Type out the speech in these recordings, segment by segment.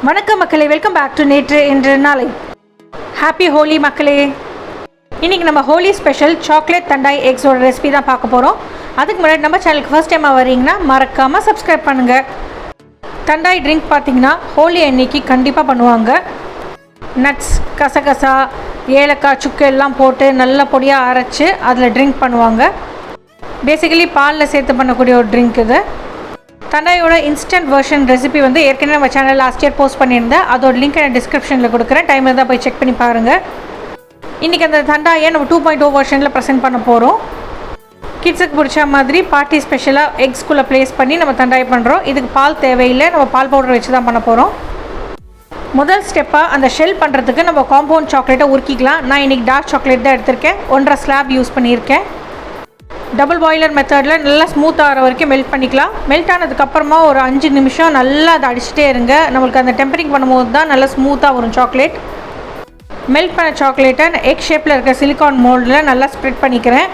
வணக்கம் மக்களே, welcome back to நேற்று இன்று நாளை. ஹாப்பி ஹோலி மக்களே. இன்றைக்கி நம்ம ஹோலி ஸ்பெஷல் சாக்லேட் தண்டாய் எக்ஸோட ரெசிபி தான் பார்க்க போகிறோம். அதுக்கு முன்னாடி நம்ம சேனலுக்கு ஃபர்ஸ்ட் டைமாக வரீங்கன்னா மறக்காமல் சப்ஸ்கிரைப் பண்ணுங்கள். தண்டாய் ட்ரிங்க் பார்த்திங்கன்னா ஹோலி அன்னைக்கு கண்டிப்பாக பண்ணுவாங்க. நட்ஸ், கசகசா, ஏலக்காய், சுக்கு எல்லாம் போட்டு நல்ல பொடியாக அரைச்சி அதில் ட்ரிங்க் பண்ணுவாங்க. பேசிக்கலி பாலில் சேர்த்து பண்ணக்கூடிய ஒரு ட்ரிங்க் இது. தண்டாயோட இன்ஸ்டன்ட் வெர்ஷன் ரெசிபி வந்து ஏற்கனவே நம்ம சேனல் லாஸ்ட் இயர் போஸ்ட் பண்ணியிருந்தேன். அதோட லிங்க் நான் டிஸ்கிரிப்ஷனில் கொடுக்குறேன். டைம் இருந்தால் போய் செக் பண்ணி பாருங்கள். இன்றைக்கி அந்த தண்டாயை நம்ம 2.0 வெர்ஷனில் ப்ரெசென்ட் பண்ண போகிறோம். கிட்ஸுக்கு பிடிச்ச மாதிரி பார்ட்டி ஸ்பெஷலாக எக்ஸ்குள்ளே ப்ளேஸ் பண்ணி நம்ம தண்டாய் பண்ணுறோம். இதுக்கு பால் தேவையில்லை, நம்ம பால் பவுடர் வச்சு தான் பண்ண போகிறோம். முதல் ஸ்டெப்பாக அந்த ஷெல் பண்ணுறதுக்கு நம்ம காம்பவுண்ட் சாக்லேட்டை உருக்கிக்கலாம். நான் இன்றைக்கி டார்க் சாக்லேட் தான் எடுத்திருக்கேன். 1.5 ஸ்லாப் யூஸ் பண்ணியிருக்கேன். டபுள் பாய்லர் மெத்தடில் நல்லா ஸ்மூத் ஆகிற வரைக்கும் மெல்ட் பண்ணிக்கலாம். மெல்ட் ஆனதுக்கப்புறமா ஒரு 5 நிமிஷம் நல்லா அதை அடிச்சுட்டே இருங்க. நம்மளுக்கு அந்த டெம்பரிங் பண்ணும்போது தான் நல்லா ஸ்மூத்தாக வரும் சாக்லேட். மெல்ட் பண்ண சாக்லேட்டை எக் ஷேப்பில் இருக்க சிலிக்கான் மோல்டில் நல்லா ஸ்ப்ரெட் பண்ணிக்கிறேன்.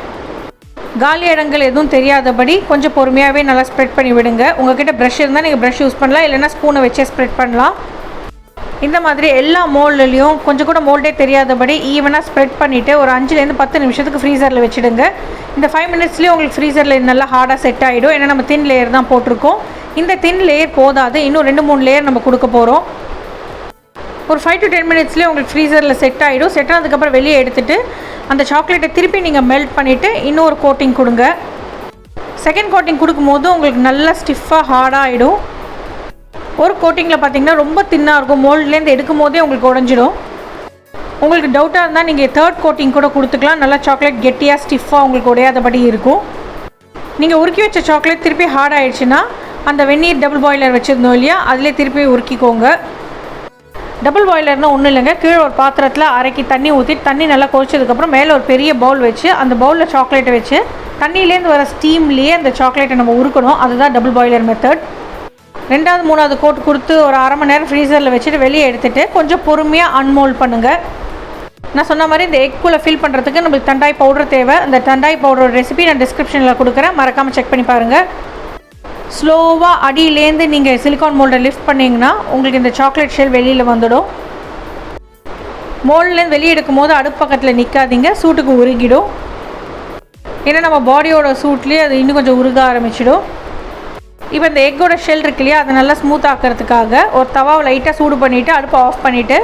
காலி இடங்கள் எதுவும் தெரியாதபடி கொஞ்சம் பொறுமையாகவே நல்லா ஸ்ப்ரெட் பண்ணி விடுங்க. உங்கள்கிட்ட ப்ரஷ் இருந்தால் நீங்கள் ப்ரஷ் யூஸ் பண்ணலாம், இல்லைன்னா ஸ்பூனை வச்சே ஸ்ப்ரெட் பண்ணலாம். இந்த மாதிரி எல்லா மோல்ட்லேயும் கொஞ்சம் கூட மோல்டே தெரியாதபடி ஈவனாக ஸ்ப்ரெட் பண்ணிவிட்டு ஒரு 5-10 நிமிஷத்துக்கு ஃப்ரீசரில் வச்சுடுங்க. இந்த 5 மினிட்ஸ்லேயே உங்களுக்கு ஃப்ரீசரில் நல்லா ஹார்டாக செட் ஆகிடும். ஏன்னா நம்ம தின் லேயர் தான் போட்டிருக்கோம். இந்த தின் லேயர் போதாது, இன்னும் 2-3 லேயர் நம்ம கொடுக்க போகிறோம். ஒரு 5 to 10 மினிட்ஸ்லேயே உங்களுக்கு ஃப்ரீசரில் செட் ஆகிடும். செட் ஆனதுக்கப்புறம் வெளியே எடுத்துகிட்டு அந்த சாக்லேட்டை திருப்பி நீங்கள் மெல்ட் பண்ணிவிட்டு இன்னொரு கோட்டிங் கொடுங்க. செகண்ட் கோட்டிங் கொடுக்கும்போது உங்களுக்கு நல்லா ஸ்டிஃபாக ஹார்டாக ஆகிடும். ஒரு கோட்டிங்கில் பார்த்திங்கன்னா ரொம்ப தின்னாக இருக்கும். மோல்ட்லேருந்து எடுக்கும் போதே உங்களுக்கு உடஞ்சிடும். உங்களுக்கு டவுட்டாக இருந்தால் நீங்கள் தேர்ட் கோட்டிங் கூட கொடுத்துக்கலாம். நல்லா சாக்லேட் கெட்டியாக ஸ்டிஃபாக உங்களுக்கு உடையாதபடி இருக்கும். நீங்கள் உருக்கி வச்ச சாக்லேட் திருப்பி ஹார்ட் ஆகிடுச்சுன்னா அந்த வெந்நீர் டபுள் பாய்லர் வச்சுருந்தோம் இல்லையா, அதிலே திருப்பி உருக்கிக்கோங்க. டபுள் பாய்லர்னால் ஒன்றும் இல்லைங்க, கீழே ஒரு பாத்திரத்தில் அரைக்கி தண்ணி ஊற்றி தண்ணி நல்லா கொதிச்சதுக்கப்புறம் மேலே ஒரு பெரிய பவுல் வச்சு அந்த பவுலில் சாக்லேட்டை வச்சு தண்ணியிலேருந்து வர ஸ்டீம்லேயே அந்த சாக்லேட்டை நம்ம உருக்கணும். அதுதான் டபுள் பாய்லர் மெத்தட். 2வது 3வது கோட் கொடுத்து ஒரு அரை மணி நேரம் ஃப்ரீசரில் வச்சுட்டு வெளியே எடுத்துகிட்டு கொஞ்சம் பொறுமையாக அன்மோல்ட் பண்ணுங்கள். நான் சொன்ன மாதிரி இந்த எக்குள்ளே ஃபில் பண்ணுறதுக்கு நம்மளுக்கு தண்டாய் பவுடர் தேவை. அந்த தண்டாய் பவுடர் ரெசிபி நான் டிஸ்கிரிப்ஷனில் கொடுக்குறேன், மறக்காமல் செக் பண்ணி பாருங்கள். ஸ்லோவாக அடியிலேருந்து நீங்கள் சிலிக்கான் மோல்டை லிஃப்ட் பண்ணிங்கன்னா உங்களுக்கு இந்த சாக்லேட் ஷெல் வெளியில் வந்துடும். மோல்ட்லேருந்து வெளியே எடுக்கும் போது அடுப்பு பக்கத்தில் நிற்காதீங்க, சூட்டுக்கு உருகிடும். ஏன்னா நம்ம பாடியோட சூட்லேயே அது இன்னும் கொஞ்சம் உருக ஆரம்பிச்சிடும். இப்போ இந்த எக்கோட ஷெல் இருக்கு இல்லையா, அதை நல்லா ஸ்மூத் ஆக்கிறதுக்காக ஒரு தவாவை லைட்டாக சூடு பண்ணிவிட்டு அடுப்பை ஆஃப் பண்ணிவிட்டு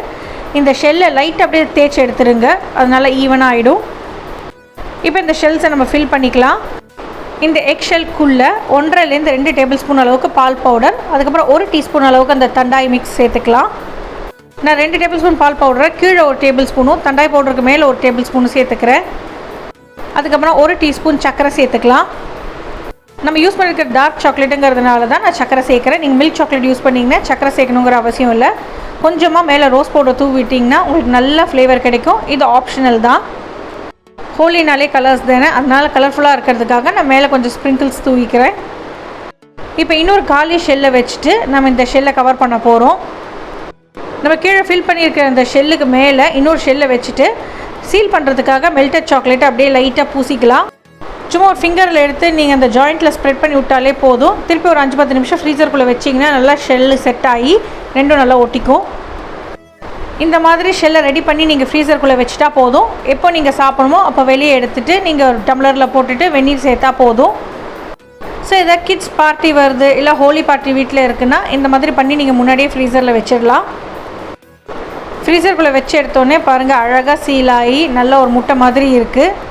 இந்த ஷெல்லை லைட்டாக அப்படியே தேய்ச்சி எடுத்துருங்க. அது நல்லா ஈவனாக ஆகிடும். இப்போ இந்த ஷெல்ஸை நம்ம ஃபில் பண்ணிக்கலாம். இந்த எக் ஷெல்க்குள்ளே 1.5-2 டேபிள் ஸ்பூன் அளவுக்கு பால் பவுடர், அதுக்கப்புறம் 1 டீஸ்பூன் அளவுக்கு அந்த தண்டாய் மிக்ஸ் சேர்த்துக்கலாம். நான் 2 டேபிள் ஸ்பூன் பால் பவுடரை கீழே 1 டேபிள் ஸ்பூனும் தண்டாய் பவுடருக்கு மேலே 1 டேபிள் ஸ்பூனும் சேர்த்துக்கிறேன். அதுக்கப்புறம் 1 டீஸ்பூன் சர்க்கரை சேர்த்துக்கலாம். நம்ம யூஸ் பண்ணியிருக்கிற டார்க் சாக்லேட்டுங்கிறதுனால தான் நான் சக்கரை சேர்க்குறேன். நீங்கள் மில்க் சாக்லேட் யூஸ் பண்ணிங்கன்னா சக்கரை சேர்க்கணுங்கிற அவசியம் இல்லை. கொஞ்சமாக மேலே ரோஸ் பவுடர் தூவிட்டிங்கன்னா உங்களுக்கு நல்ல ஃப்ளேவர் கிடைக்கும். இது ஆப்ஷனல் தான். ஹோலினாலே கலர்ஸ் தானே, அதனால் கலர்ஃபுல்லாக இருக்கிறதுக்காக நான் மேலே கொஞ்சம் ஸ்ப்ரிங்கிள்ஸ் தூவிக்கிறேன். இப்போ இன்னொரு காலி ஷெல்லை வச்சுட்டு நம்ம இந்த ஷெல்லை கவர் பண்ண போகிறோம். நம்ம கீழே ஃபில் பண்ணியிருக்கிற இந்த ஷெல்லுக்கு மேலே இன்னொரு ஷெல்லை வச்சுட்டு சீல் பண்ணுறதுக்காக மெல்டட் சாக்லேட்டை அப்படியே லைட்டாக பூசிக்கலாம். சும்மா ஒரு ஃபிங்கரில் எடுத்து நீங்கள் அந்த ஜாயிண்ட்டில் ஸ்ப்ரெட் பண்ணி விட்டாலே போதும். திருப்பி ஒரு 5-10 நிமிஷம் ஃப்ரீசருக்குள்ளே வச்சிங்கன்னா நல்லா ஷெல்லு செட் ஆகி ரெண்டும் நல்லா ஒட்டிக்கும். இந்த மாதிரி ஷெல்லை ரெடி பண்ணி நீங்கள் ஃப்ரீசருக்குள்ளே வச்சுட்டா போதும். எப்போ நீங்கள் சாப்பிடணுமோ அப்போ வெளியே எடுத்துகிட்டு நீங்கள் ஒரு டம்ளரில் போட்டுட்டு வெந்நீர் சேர்த்தா போதும். ஸோ எதாவது கிட்ஸ் பார்ட்டி வருது, இல்லை ஹோலி பார்ட்டி வீட்டில் இருக்குன்னா இந்த மாதிரி பண்ணி நீங்கள் முன்னாடியே ஃப்ரீசரில் வச்சிடலாம். ஃப்ரீசருக்குள்ளே வச்சு எடுத்தோடனே பாருங்கள் அழகாக சீலாகி நல்ல ஒரு முட்டை மாதிரி இருக்குது.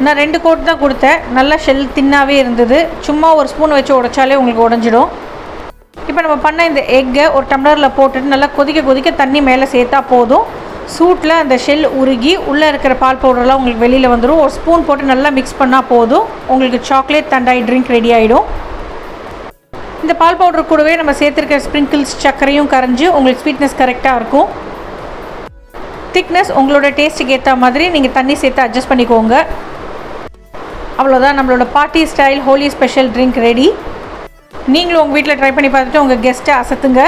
நான் 2 கோட் தான் கொடுத்தேன். நல்லா ஷெல் தின்னாகவே இருந்தது. சும்மா ஒரு ஸ்பூன் வச்சு உடைச்சாலே உங்களுக்கு உடஞ்சிடும். இப்போ நம்ம பண்ண இந்த எக்கை ஒரு டம்ளரில் போட்டுட்டு நல்லா கொதிக்க தண்ணி மேலே சேர்த்தா போதும். சூட்டில் அந்த ஷெல் உருகி உள்ளே இருக்கிற பால் பவுடர்லாம் உங்களுக்கு வெளியில் வந்துடும். ஒரு ஸ்பூன் போட்டு நல்லா மிக்ஸ் பண்ணால் போதும், உங்களுக்கு சாக்லேட் தண்டாய் ட்ரிங்க் ரெடி ஆகிடும். இந்த பால் பவுடர் கூடவே நம்ம சேர்த்துருக்கிற ஸ்ப்ரிங்கிள்ஸ் சர்க்கரையும் கரைஞ்சி உங்களுக்கு ஸ்வீட்னஸ் கரெக்டாக இருக்கும். திக்னஸ் உங்களோட டேஸ்ட்டுக்கு ஏற்ற மாதிரி நீங்கள் தண்ணி சேர்த்து அட்ஜஸ்ட் பண்ணிக்கோங்க. அவ்வளோதான், நம்மளோட party style Holi special drink ready. நீங்களும் உங்கள் வீட்டில் ட்ரை பண்ணி பார்த்துட்டு உங்கள் கெஸ்ட்டை அசத்துங்க.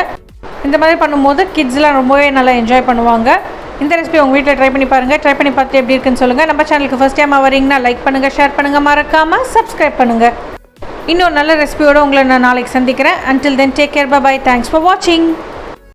இந்த மாதிரி பண்ணும்போது கிட்ஸ்லாம் ரொம்பவே நல்லா என்ஜாய் பண்ணுவாங்க. இந்த ரெசிபி உங்கள் வீட்டில் ட்ரை பண்ணி பாருங்கள். ட்ரை பண்ணி பார்த்துட்டு எப்படி இருக்குன்னு சொல்லுங்கள். நம்ம சேனலுக்கு ஃபஸ்ட் டைமாக வரீங்கன்னா லைக் பண்ணுங்கள், ஷேர் பண்ணுங்கள், மறக்காமல் சப்ஸ்கிரைப் பண்ணுங்கள். இன்னொரு நல்ல ரெசிபியோடு உங்களை நான் நாளைக்கு சந்திக்கிறேன். Until then, take care. Bye bye. Thanks for watching.